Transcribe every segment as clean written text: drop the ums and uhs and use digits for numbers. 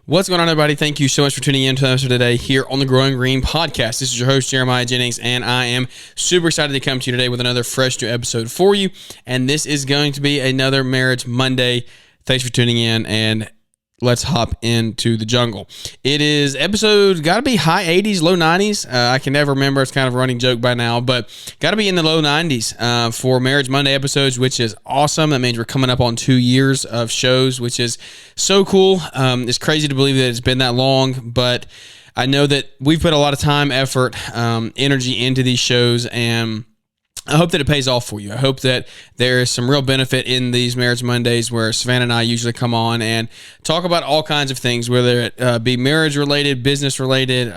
What's going on, everybody? Thank you so much for tuning in to us today here on the Growing Green Podcast. This is your host, Jeremiah Jennings, and I am super excited to come to you today with another fresh new episode for you. And this is going to be another Marriage Monday. Thanks for tuning in, and let's hop into the jungle. It is episode, got to be high 80s, low 90s. I can never remember. It's kind of a running joke by now, but got to be in the low 90s for Marriage Monday episodes, which is awesome. That means we're coming up on 2 years of shows, which is so cool. It's crazy to believe that it's been that long, but I know that we've put a lot of time, effort, energy into these shows, and I hope that it pays off for you. I hope that there is some real benefit in these Marriage Mondays where Savannah and I usually come on and talk about all kinds of things, whether it be marriage related, business related.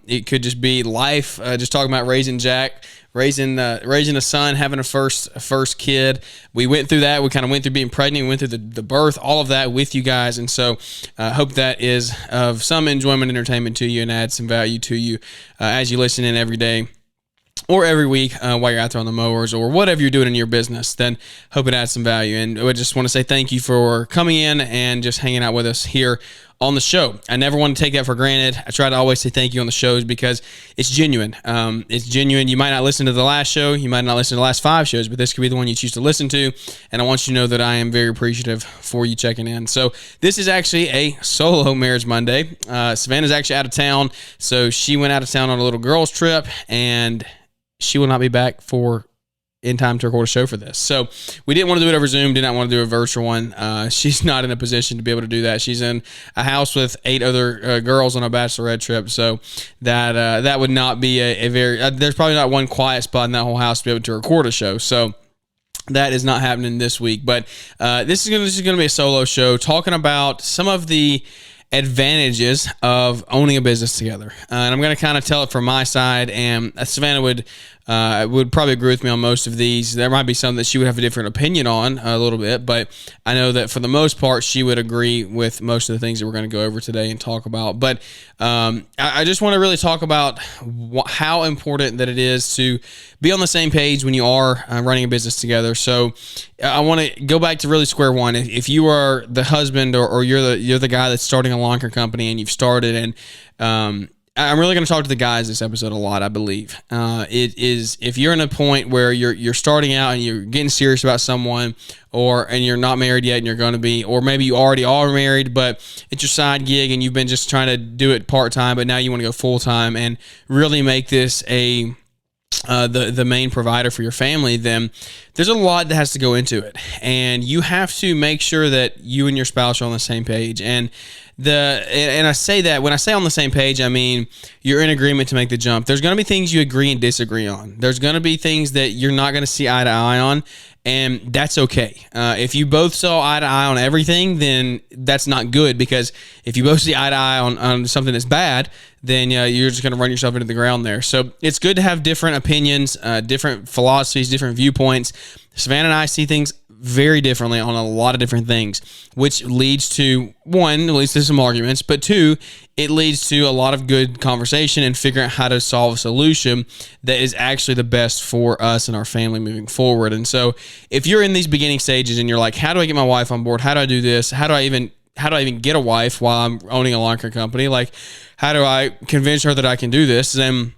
It could just be life, just talking about raising Jack, raising a son, having a first kid. We went through that. We kind of went through being pregnant. We went through the birth, all of that with you guys. And so I hope that is of some enjoyment, entertainment to you, and adds some value to you as you listen in every day or every week while you're out there on the mowers or whatever you're doing in your business. Then hope it adds some value. And I just want to say thank you for coming in and just hanging out with us here on the show. I never want to take that for granted. I try to always say thank you on the shows because it's genuine. It's genuine. You might not listen to the last show. You might not listen to the last 5 shows, but this could be the one you choose to listen to. And I want you to know that I am very appreciative for you checking in. So this is actually a solo Marriage Monday. Savannah's actually out of town. So she went out of town on a little girls trip, and she will not be back in time to record a show for this. So we didn't want to do it over Zoom, did not want to do a virtual one. She's not in a position to be able to do that. She's in a house with 8 other girls on a bachelorette trip. So that would not be a very, there's probably not one quiet spot in that whole house to be able to record a show. So that is not happening this week. But this is going to be a solo show talking about some of the advantages of owning a business together. And I'm going to kind of tell it from my side, and Savannah would probably agree with me on most of these. There might be some that she would have a different opinion on a little bit, but I know that for the most part, she would agree with most of the things that we're going to go over today and talk about. But I just want to really talk about how important that it is to be on the same page when you are running a business together. So I want to go back to really square one. If you are the husband or you're the guy that's starting a lawn care company and you've started, and I'm really going to talk to the guys this episode a lot, I believe. It is, if you're in a point where you're starting out and you're getting serious about someone, and you're not married yet and you're going to be, or maybe you already are married, but it's your side gig and you've been just trying to do it part-time, but now you want to go full-time and really make this the main provider for your family, then there's a lot that has to go into it. And you have to make sure that you and your spouse are on the same page. And I say that, when I say on the same page, I mean you're in agreement to make the jump. There's going to be things you agree and disagree on. There's going to be things that you're not going to see eye to eye on, and that's okay. If you both saw eye to eye on everything, then that's not good, because if you both see eye to eye on something that's bad, then you're just going to run yourself into the ground there. So it's good to have different opinions, different philosophies, different viewpoints. Savannah and I see things very differently on a lot of different things, which leads to, 1, it leads to some arguments, but 2, it leads to a lot of good conversation and figuring out how to solve a solution that is actually the best for us and our family moving forward. And so if you're in these beginning stages and you're like, how do I get my wife on board? How do I do this? How do I even get a wife while I'm owning a lawn care company? Like, how do I convince her that I can do this? Then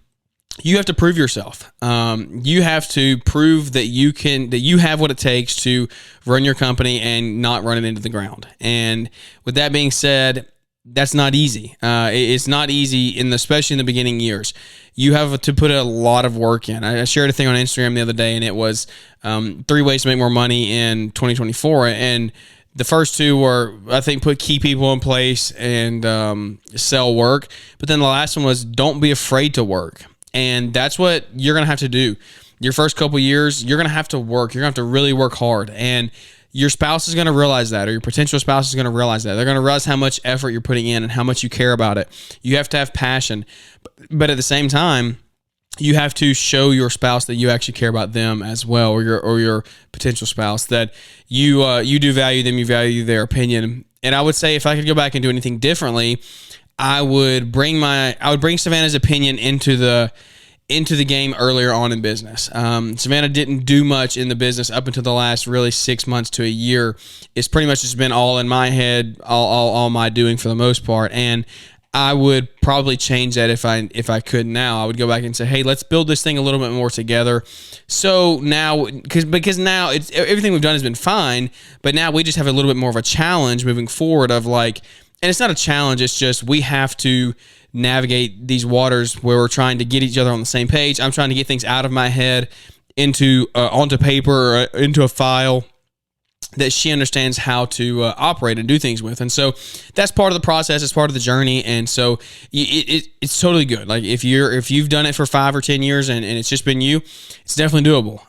you have to prove yourself. You have to prove that you have what it takes to run your company and not run it into the ground. And with that being said, that's not easy. It's not easy, especially in the beginning years. You have to put a lot of work in. I shared a thing on Instagram the other day, and it was 3 ways to make more money in 2024. And the first 2 were, I think, put key people in place and sell work. But then the last one was, don't be afraid to work. And that's what you're going to have to do. Your first couple years, you're going to have to work. You're going to have to really work hard. And your spouse is going to realize that, or your potential spouse is going to realize that. They're going to realize how much effort you're putting in and how much you care about it. You have to have passion. But at the same time, you have to show your spouse that you actually care about them as well, or your potential spouse, that you do value them, you value their opinion. And I would say, if I could go back and do anything differently, I would bring Savannah's opinion into into the game earlier on in business. Savannah didn't do much in the business up until the last really 6 months to a year. It's pretty much just been all in my head, all my doing for the most part. And I would probably change that if I could now. I would go back and say, hey, let's build this thing a little bit more together. So now, because now it's everything we've done has been fine, but now we just have a little bit more of a challenge moving forward of like, and it's not a challenge, it's just we have to navigate these waters where we're trying to get each other on the same page. I'm trying to get things out of my head into onto paper or into a file that she understands how to operate and do things with. And so that's part of the process. It's part of the journey. And so it's totally good. Like if you've done it for 5 or 10 years and it's just been you, it's definitely doable.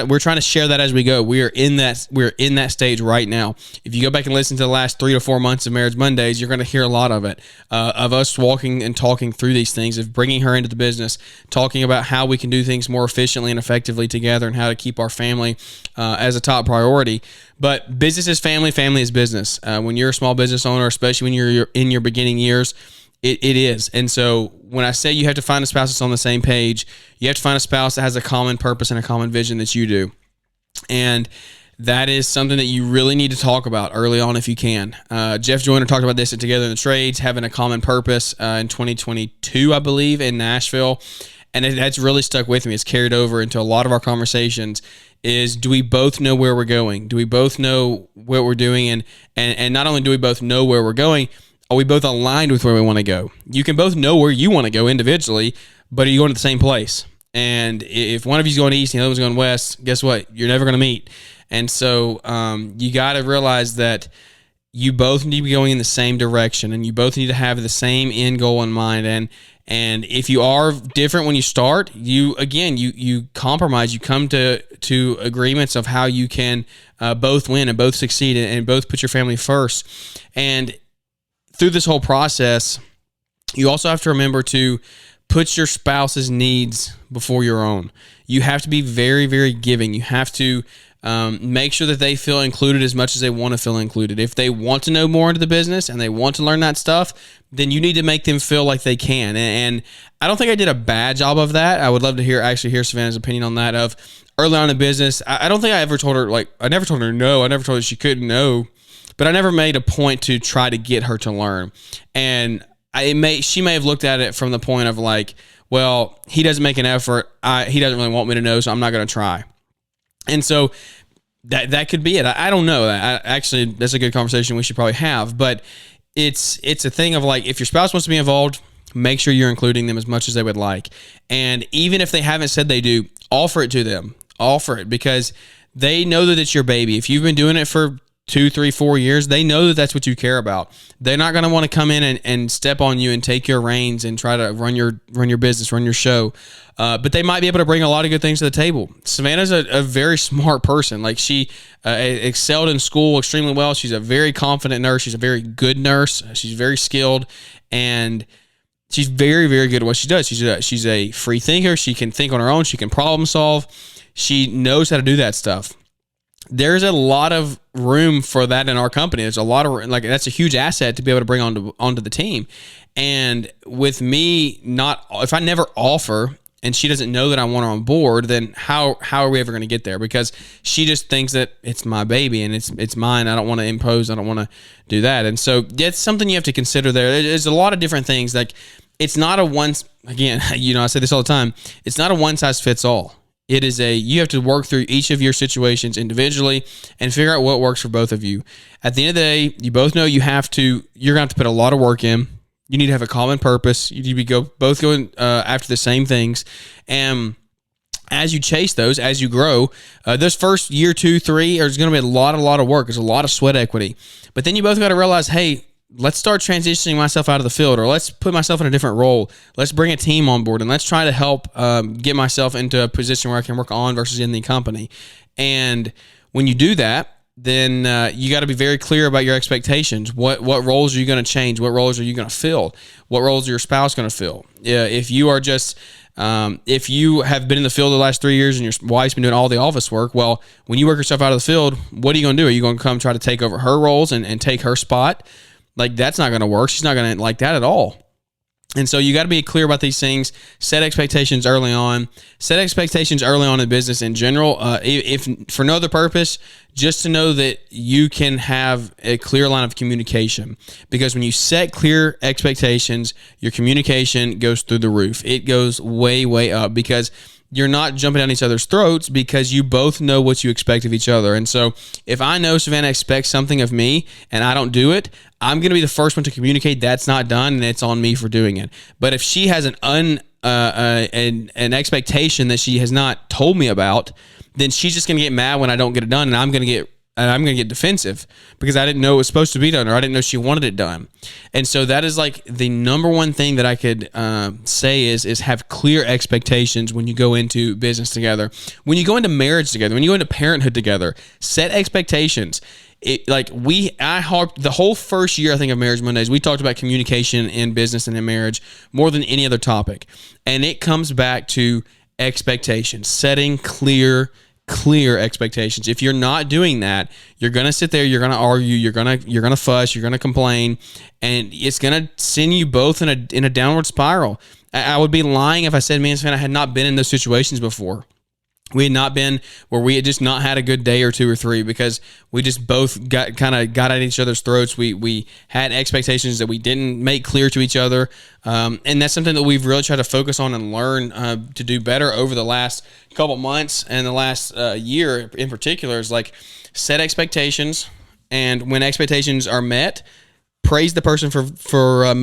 We're trying to share that as we go. We're in that stage right now. If you go back and listen to the last 3 to 4 months of Marriage Mondays, you're going to hear a lot of it, of us walking and talking through these things, of bringing her into the business, talking about how we can do things more efficiently and effectively together and how to keep our family as a top priority. But business is family, family is business. When you're a small business owner, especially when you're in your beginning years, it is. And so when I say you have to find a spouse that's on the same page, you have to find a spouse that has a common purpose and a common vision that you do. And that is something that you really need to talk about early on if you can. Jeff Joyner talked about this at Together in the Trades, having a common purpose in 2022, I believe, in Nashville. And that's really stuck with me. It's carried over into a lot of our conversations. Is do we both know where we're going? Do we both know what we're doing? And not only do we both know where we're going, are we both aligned with where we want to go? You can both know where you want to go individually, but are you going to the same place? And if one of you's going east and the other one's going west, guess what? You're never going to meet. And so you got to realize that you both need to be going in the same direction, and you both need to have the same end goal in mind. And if you are different when you start, you compromise. You come to agreements of how you can both win and both succeed and both put your family first. And through this whole process, you also have to remember to put your spouse's needs before your own. You have to be very, very giving. You have to make sure that they feel included as much as they want to feel included. If they want to know more into the business and they want to learn that stuff, then you need to make them feel like they can. And I don't think I did a bad job of that. I would love to hear Savannah's opinion on that. Of early on in business, I don't think I ever told her, I never told her no. I never told her she couldn't know, but I never made a point to try to get her to learn. And she may have looked at it from the point of like, well, he doesn't make an effort. He doesn't really want me to know, so I'm not going to try. And so that could be it. I don't know. Actually, that's a good conversation we should probably have. But it's a thing of like, if your spouse wants to be involved, make sure you're including them as much as they would like. And even if they haven't said they do, offer it to them. Offer it, because they know that it's your baby. If you've been doing it for 2, 3, 4 years, they know that that's what you care about. They're not going to want to come in and step on you and take your reins and try to run your business, run your show. But they might be able to bring a lot of good things to the table. Savannah's a very smart person. Like, she excelled in school extremely well. She's a very confident nurse. She's a very good nurse. She's very skilled, and she's very, very good at what she does. She's a free thinker. She can think on her own. She can problem solve. She knows how to do that stuff. There's a lot of room for that in our company. There's a lot of, that's a huge asset to be able to bring onto the team. And with me, if I never offer and she doesn't know that I want her on board, then how are we ever going to get there? Because she just thinks that it's my baby and it's mine. I don't want to impose. I don't want to do that. And so that's something you have to consider there. There's a lot of different things. Like, it's not again, I say this all the time. It's not a one size fits all. It is you have to work through each of your situations individually and figure out what works for both of you. At the end of the day, you both know you're going to have to put a lot of work in. You need to have a common purpose. You need to be both going after the same things. And as you chase those, as you grow, this first year, 2, 3, there's going to be a lot of work. There's a lot of sweat equity. But then you both got to realize, hey, let's start transitioning myself out of the field, or let's put myself in a different role. Let's bring a team on board, and let's try to help get myself into a position where I can work on versus in the company. And when you do that, then you got to be very clear about your expectations. What roles are you going to change? What roles are you going to fill? What roles are your spouse going to fill? If you are just if you have been in the field the last 3 years and your wife's been doing all the office work, well, when you work yourself out of the field, what are you going to do? Are you going to come try to take over her roles and take her spot? Like, that's not going to work. She's not going to like that at all. And so you got to be clear about these things. Set expectations early on. Set expectations early on in business in general. If for no other purpose, just to know that you can have a clear line of communication. Because when you set clear expectations, your communication goes through the roof. It goes way, way up because you're not jumping down each other's throats because you both know what you expect of each other. And so if I know Savannah expects something of me and I don't do it, I'm going to be the first one to communicate that's not done and it's on me for doing it. But if she has an expectation that she has not told me about, then she's just going to get mad when I don't get it done, and I'm going to get defensive because I didn't know it was supposed to be done, or I didn't know she wanted it done. And so that is like the number one thing that I could say is have clear expectations when you go into business together. When you go into marriage together, when you go into parenthood together, set expectations. The whole first year, I think, of Marriage Mondays, we talked about communication in business and in marriage more than any other topic. And it comes back to expectations, setting clear expectations. If you're not doing that, you're going to sit there, you're going to argue, you're going to fuss, you're going to complain, and it's going to send you both in a downward spiral. I would be lying if I said me and Savannah had not been in those situations before. We had not been where we had just not had a good day or two or three because we just both got at each other's throats. We had expectations that we didn't make clear to each other. And that's something that we've really tried to focus on and learn to do better over the last couple months and the last year in particular is like set expectations. And when expectations are met, praise the person for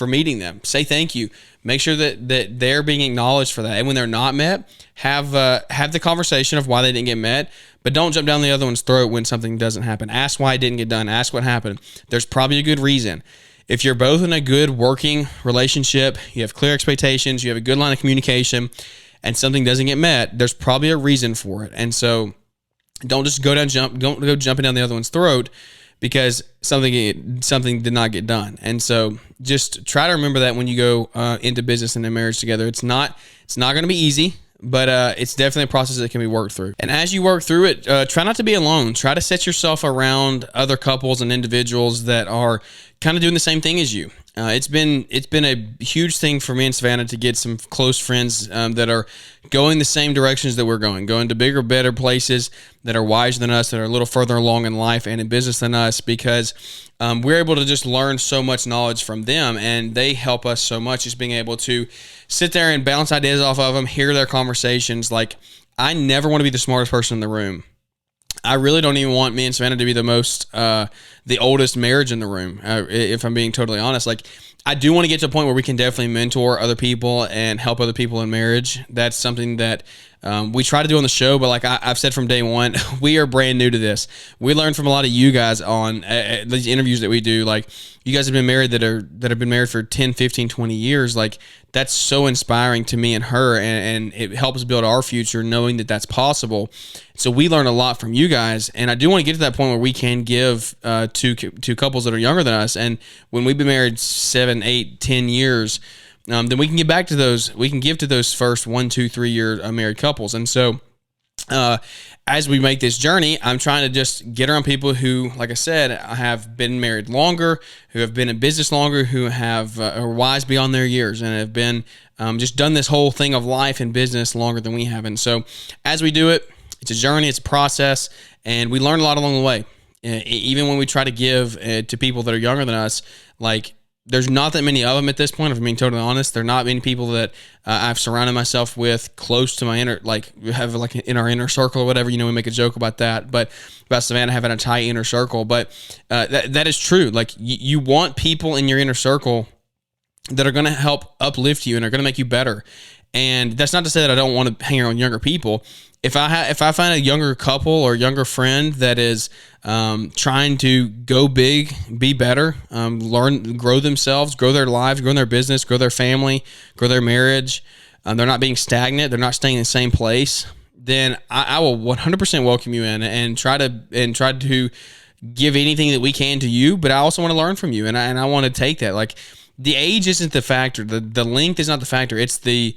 meeting them. Say thank you. Make sure that they're being acknowledged for that. And when they're not met, have the conversation of why they didn't get met, but don't jump down the other one's throat when something doesn't happen. Ask why it didn't get done. Ask what happened. There's probably a good reason. If you're both in a good working relationship, you have clear expectations, you have a good line of communication, and something doesn't get met, there's probably a reason for it. And so don't go jumping down the other one's throat because something did not get done. And so just try to remember that when you go into business and in marriage together. It's not going to be easy, but it's definitely a process that can be worked through. And as you work through it, try not to be alone. Try to set yourself around other couples and individuals that are kind of doing the same thing as you. It's been a huge thing for me and Savannah to get some close friends that are going the same directions that we're going to bigger, better places that are wiser than us, that are a little further along in life and in business than us, because we're able to just learn so much knowledge from them, and they help us so much. Just being able to sit there and bounce ideas off of them, hear their conversations. Like, I never want to be the smartest person in the room. I really don't even want me and Savannah to be the oldest marriage in the room, if I'm being totally honest. Like, I do want to get to a point where we can definitely mentor other people and help other people in marriage. That's something that we try to do on the show, but like I've said from day one, we are brand new to this. We learned from a lot of you guys on these interviews that we do. Like, you guys have been married that have been married for 10, 15, 20 years. Like, that's so inspiring to me and her, and it helps build our future knowing that that's possible. So we learn a lot from you guys, and I do want to get to that point where we can give to couples that are younger than us. And when we've been married 7, 8, 10 years, then we can get back to those. We can give to those first 1, 2, 3 year married couples. And so as we make this journey, I'm trying to just get around people who, like I said, have been married longer, who have been in business longer, who are wise beyond their years and have been just done this whole thing of life and business longer than we have. And so as we do it, it's a journey, it's a process, and we learn a lot along the way. Even when we try to give to people that are younger than us, like, there's not that many of them at this point, if I'm being totally honest. There are not many people that I've surrounded myself with close to my inner, like, we have like in our inner circle or whatever. You know, we make a joke about that, but about Savannah having a tight inner circle. But that is true. Like, you want people in your inner circle that are going to help uplift you and are going to make you better. And that's not to say that I don't want to hang around younger people. If I find a younger couple or younger friend that is trying to go big, be better, learn, grow themselves, grow their lives, grow their business, grow their family, grow their marriage, they're not being stagnant, they're not staying in the same place, then I will 100% welcome you in and try to give anything that we can to you. But I also want to learn from you, and I want to take that. Like, the age isn't the factor, the length is not the factor. It's the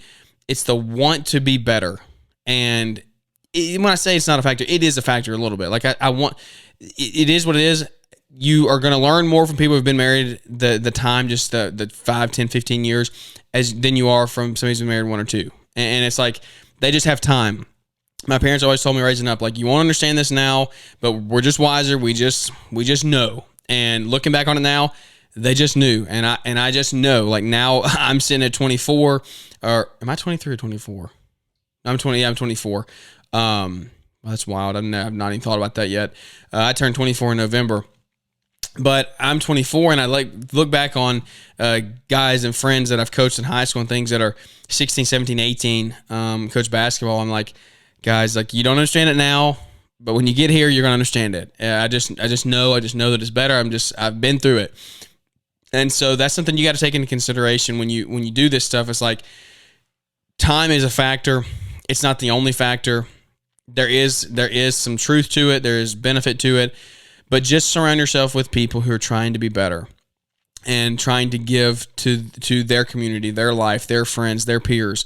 want to be better. And when I say it's not a factor, it is a factor a little bit. Like, I want, it is what it is. you are going to learn more from people who've been married the time, just the 5, 10, 15 years than you are from somebody who's been married 1 or 2. And it's like, they just have time. My parents always told me raising up, like, you won't understand this now, but we're just wiser. We just know. And looking back on it now, they just knew. And I just know, like, now I'm sitting at 24, or am I 23 or 24? I'm 20. Yeah, I'm 24. Well, that's wild. I've not even thought about that yet. I turned 24 in November. But I'm 24, and I look back on guys and friends that I've coached in high school and things that are 16, 17, 18, coach basketball. I'm like, guys, like, you don't understand it now, but when you get here, you're gonna understand it. I just know that it's better. I've been through it, and so that's something you got to take into consideration when you do this stuff. It's like, time is a factor. It's not the only factor. There is some truth to it. There is benefit to it. But just surround yourself with people who are trying to be better and trying to give to their community, their life, their friends, their peers.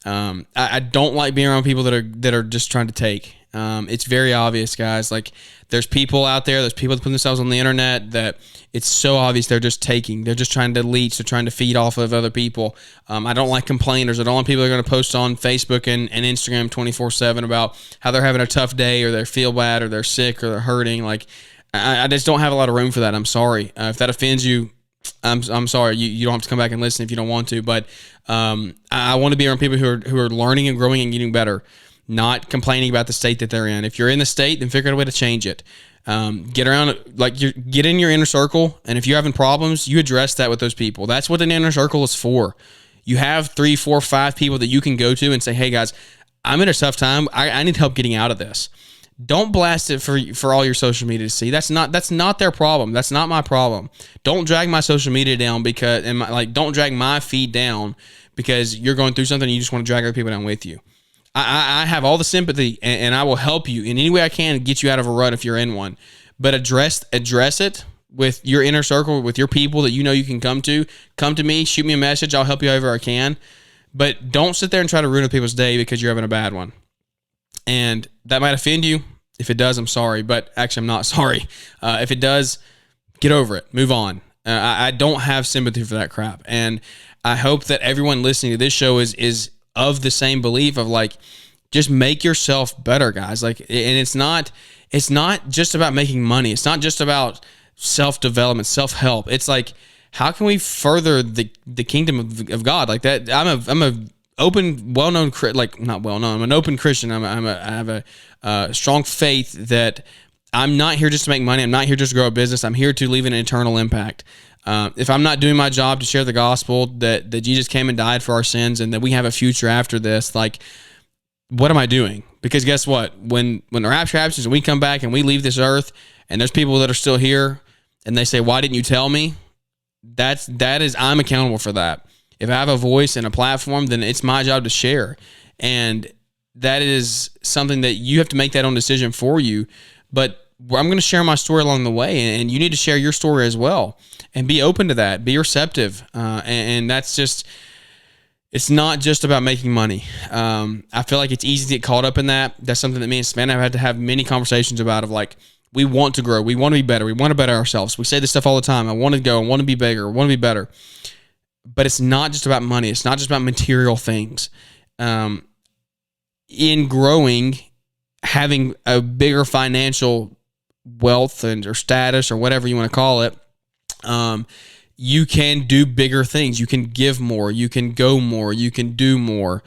I don't like being around people that are just trying to take. It's very obvious, guys. Like, there's people out there, there's people that put themselves on the internet that it's so obvious they're just taking. They're just trying to leech. They're trying to feed off of other people. I don't like complainers. I don't like people that are going to post on Facebook and Instagram 24/7 about how they're having a tough day, or they feel bad, or they're sick, or they're hurting. Like, I just don't have a lot of room for that. I'm sorry. If that offends you, I'm sorry. You don't have to come back and listen if you don't want to. But I want to be around people who are learning and growing and getting better, not complaining about the state that they're in. If you're in the state, then figure out a way to change it. Get around, get in your inner circle, and if you're having problems, you address that with those people. That's what an inner circle is for. You have 3, 4, 5 people that you can go to and say, hey guys, I'm in a tough time. I need help getting out of this. Don't blast it for all your social media to see. That's not their problem. That's not my problem. Don't drag my social media down don't drag my feed down because you're going through something and you just want to drag other people down with you. I have all the sympathy and I will help you in any way I can to get you out of a rut if you're in one. But address it with your inner circle, with your people that you know you can come to. Come to me, shoot me a message. I'll help you however I can. But don't sit there and try to ruin people's day because you're having a bad one. And that might offend you. If it does, I'm sorry. But actually, I'm not sorry. If it does, get over it. Move on. I don't have sympathy for that crap. And I hope that everyone listening to this show is of the same belief of, like, just make yourself better, guys. Like, and it's not just about making money. It's not just about self-development, self-help. It's like, how can we further the kingdom of God? Like that. I'm a open, well-known, like, not well-known, I'm an open Christian. I have a strong faith that I'm not here just to make money. I'm not here just to grow a business. I'm here to leave an eternal impact. If I'm not doing my job to share the gospel, that Jesus came and died for our sins and that we have a future after this, like, what am I doing? Because guess what? When the rapture happens and we come back and we leave this earth and there's people that are still here and they say, why didn't you tell me? I'm accountable for that. If I have a voice and a platform, then it's my job to share. And that is something that you have to make that own decision for you. But I'm going to share my story along the way, and you need to share your story as well. And be open to that. Be receptive. And that's just, it's not just about making money. I feel like it's easy to get caught up in that. That's something that me and Savannah have had to have many conversations about, of like, we want to grow. We want to be better. We want to better ourselves. We say this stuff all the time. I want to go. I want to be bigger. I want to be better. But it's not just about money. It's not just about material things. In growing, having a bigger financial wealth or status or whatever you want to call it, you can do bigger things. You can give more. You can go more. You can do more.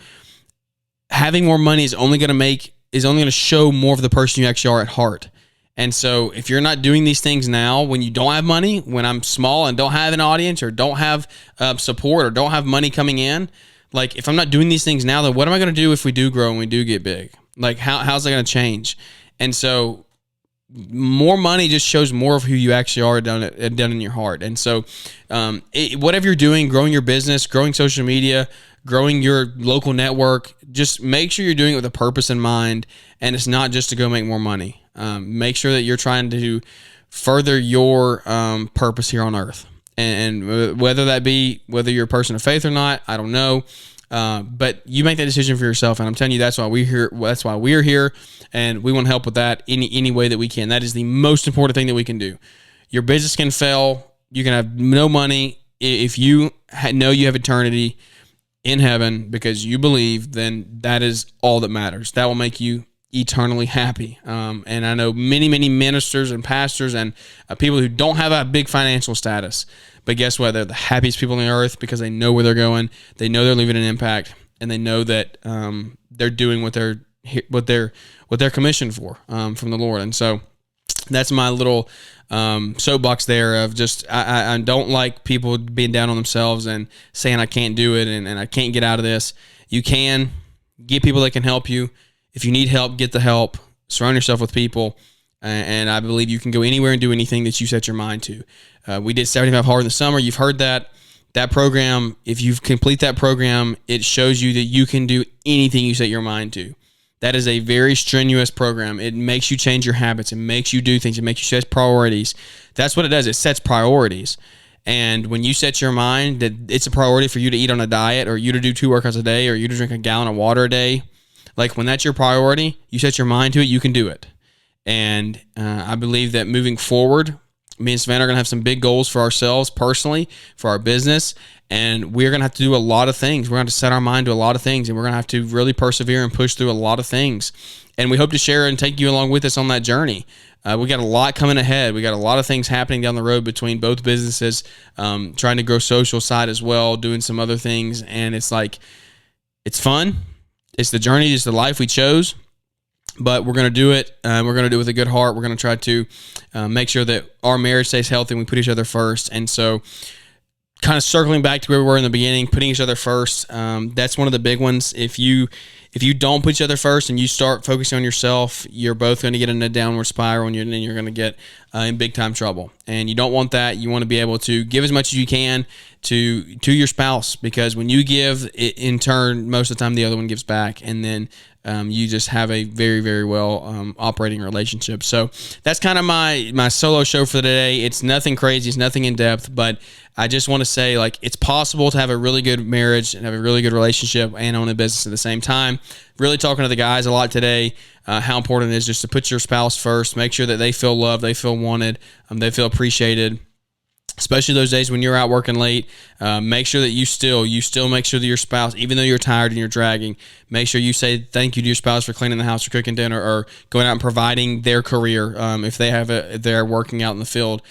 Having more money is only going to show more of the person you actually are at heart. And so if you're not doing these things now, when you don't have money, when I'm small and don't have an audience or don't have support or don't have money coming in, like, if I'm not doing these things now, then what am I going to do if we do grow and we do get big? Like, how's that going to change? And so more money just shows more of who you actually are down in your heart. And so whatever you're doing, growing your business, growing social media, growing your local network, just make sure you're doing it with a purpose in mind, and it's not just to go make more money. Make sure that you're trying to further your purpose here on earth. And whether you're a person of faith or not, I don't know. But you make that decision for yourself. And I'm telling you, that's why we're here. That's why we're here. And we want to help with that any way that we can. That is the most important thing that we can do. Your business can fail. You can have no money. If you know you have eternity in heaven because you believe, then that is all that matters. That will make you eternally happy. And I know many, many ministers and pastors and people who don't have a big financial status, but guess what? They're the happiest people on the earth because they know where they're going. They know they're leaving an impact, and they know that they're doing what they're commissioned for from the Lord. And so that's my little soapbox there of just I don't like people being down on themselves and saying I can't do it and I can't get out of this. You can get people that can help you. If you need help, get the help. Surround yourself with people, and I believe you can go anywhere and do anything that you set your mind to. We did 75 Hard in the summer. You've heard that program. If you complete that program, it shows you that you can do anything you set your mind to. That is a very strenuous program. It makes you change your habits. It makes you do things. It makes you set priorities. That's what it does. It sets priorities. And when you set your mind that it's a priority for you to eat on a diet, or you to do 2 workouts a day, or you to drink a gallon of water a day, like when that's your priority, you set your mind to it, you can do it. And I believe that moving forward, me and Savannah are going to have some big goals for ourselves personally, for our business, and we're going to have to do a lot of things. We're going to have to set our mind to a lot of things, and we're going to have to really persevere and push through a lot of things. And we hope to share and take you along with us on that journey. We got a lot coming ahead. We got a lot of things happening down the road between both businesses, trying to grow social side as well, doing some other things, and it's fun. It's the journey. It's the life we chose. But we're going to do it. We're going to do it with a good heart. We're going to try to make sure that our marriage stays healthy and we put each other first. And so kind of circling back to where we were in the beginning, putting each other first, that's one of the big ones. If you don't put each other first and you start focusing on yourself, you're both going to get in a downward spiral, and then you're going to get in big time trouble. And you don't want that. You want to be able to give as much as you can to your spouse, because when you give, in turn, most of the time the other one gives back, and then you just have a very, very well operating relationship. So that's kind of my solo show for today. It's nothing crazy. It's nothing in depth, but I just want to say, it's possible to have a really good marriage and have a really good relationship and own a business at the same time. Really talking to the guys a lot today, how important it is just to put your spouse first, make sure that they feel loved, they feel wanted, they feel appreciated. Especially those days when you're out working late, make sure that you still make sure that your spouse, even though you're tired and you're dragging, make sure you say thank you to your spouse for cleaning the house or cooking dinner or going out and providing their career. If they're working out in the field,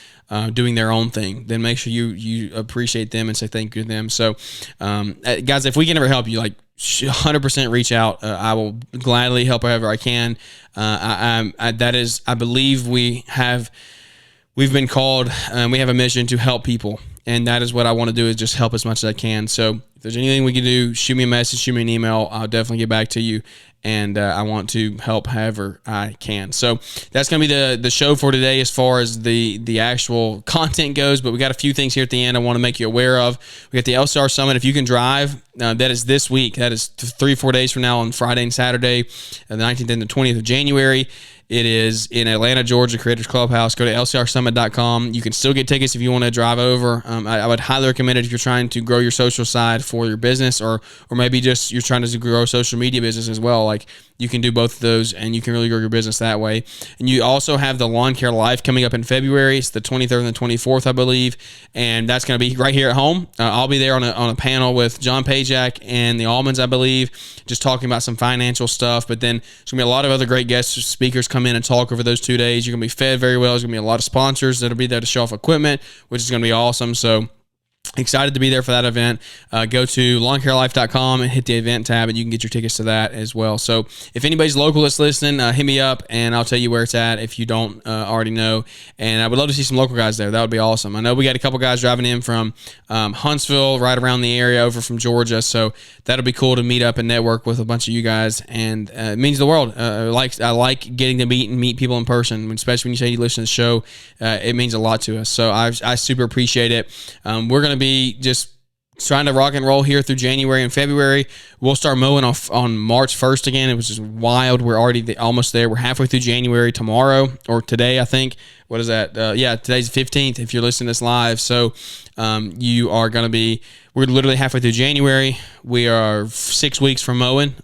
doing their own thing, then make sure you appreciate them and say thank you to them. So, guys, if we can ever help you, 100% reach out. I will gladly help however I can. I believe we've been called, and we have a mission to help people, and that is what I want to do, is just help as much as I can. So if there's anything we can do, shoot me a message, shoot me an email. I'll definitely get back to you, and I want to help however I can. So that's going to be the show for today as far as the actual content goes, but we got a few things here at the end I want to make you aware of. We got the LCR Summit. If you can drive, that is this week. That is 3-4 days from now on Friday and Saturday, the 19th and the 20th of January. It is in Atlanta, Georgia, Creators Clubhouse. Go to lcrsummit.com. You can still get tickets if you want to drive over. I would highly recommend it if you're trying to grow your social side for your business, or maybe just you're trying to grow a social media business as well. You can do both of those, and you can really grow your business that way. And you also have the Lawn Care Live coming up in February. It's the 23rd and the 24th, I believe, and that's going to be right here at home. I'll be there on a panel with John Pajak and the Almonds, I believe, just talking about some financial stuff. But then there's going to be a lot of other great guest speakers come in and talk over those 2 days. You're going to be fed very well. There's going to be a lot of sponsors that'll be there to show off equipment, which is going to be awesome. So excited to be there for that event. Go to lawncarelife.com and hit the event tab, and you can get your tickets to that as well. So if anybody's local that's listening, hit me up, and I'll tell you where it's at if you don't already know. And I would love to see some local guys there. That would be awesome. I know we got a couple guys driving in from Huntsville, right around the area, over from Georgia. So that'll be cool to meet up and network with a bunch of you guys, and it means the world. I like getting to meet people in person, especially when you say you listen to the show. It means a lot to us. So I super appreciate it. We're going to be just trying to rock and roll here through January and February. We'll start mowing off on March 1st again. It was just wild. We're already almost there. We're halfway through January tomorrow, or today, I think. What is that? Today's the 15th if you're listening to this live. So we're going to be We're literally halfway through January. We are 6 weeks from mowing.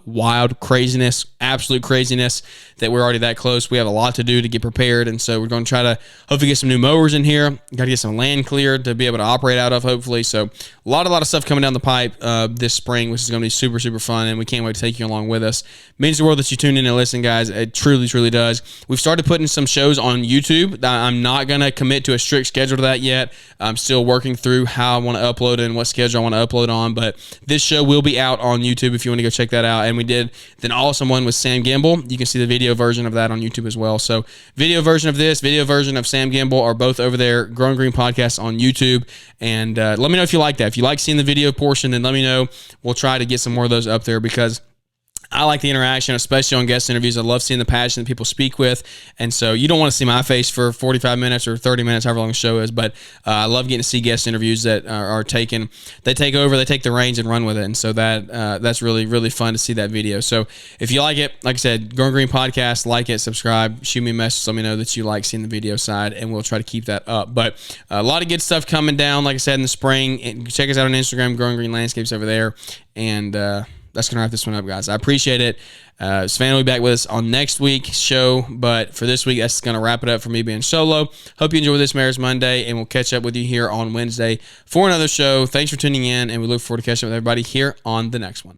Wild craziness, absolute craziness that we're already that close. We have a lot to do to get prepared, and so we're going to try to hopefully get some new mowers in here. Got to get some land cleared to be able to operate out of, hopefully. So a lot of stuff coming down the pipe this spring, which is going to be super, super fun, and we can't wait to take you along with us. It means the world that you tune in and listen, guys. It truly, truly does. We've started putting some shows on YouTube. I'm not going to commit to a strict schedule to that yet. I'm still working through how I want to upload it and what schedule I want to upload on, but this show will be out on YouTube if you want to go check that out. And we did an awesome one with Sam Gimbel. You can see the video version of that on YouTube as well. So video version of this, video version of Sam Gimbel are both over there, Growing Green Podcast on YouTube. And let me know if you like that. If you like seeing the video portion, then let me know. We'll try to get some more of those up there because I like the interaction, especially on guest interviews. I love seeing the passion that people speak with. And so you don't want to see my face for 45 minutes or 30 minutes, however long the show is. But I love getting to see guest interviews that are taken. They take over, they take the reins and run with it. And so that's really, really fun to see that video. So if you like it, like I said, Growing Green Podcast, like it, subscribe, shoot me a message, let me know that you like seeing the video side, and we'll try to keep that up. But a lot of good stuff coming down, like I said, in the spring. And check us out on Instagram, Growing Green Landscapes over there. And that's going to wrap this one up, guys. I appreciate it. Savannah will be back with us on next week's show, but for this week, that's going to wrap it up for me being solo. Hope you enjoy this Mayor's Monday, and we'll catch up with you here on Wednesday for another show. Thanks for tuning in, and we look forward to catching up with everybody here on the next one.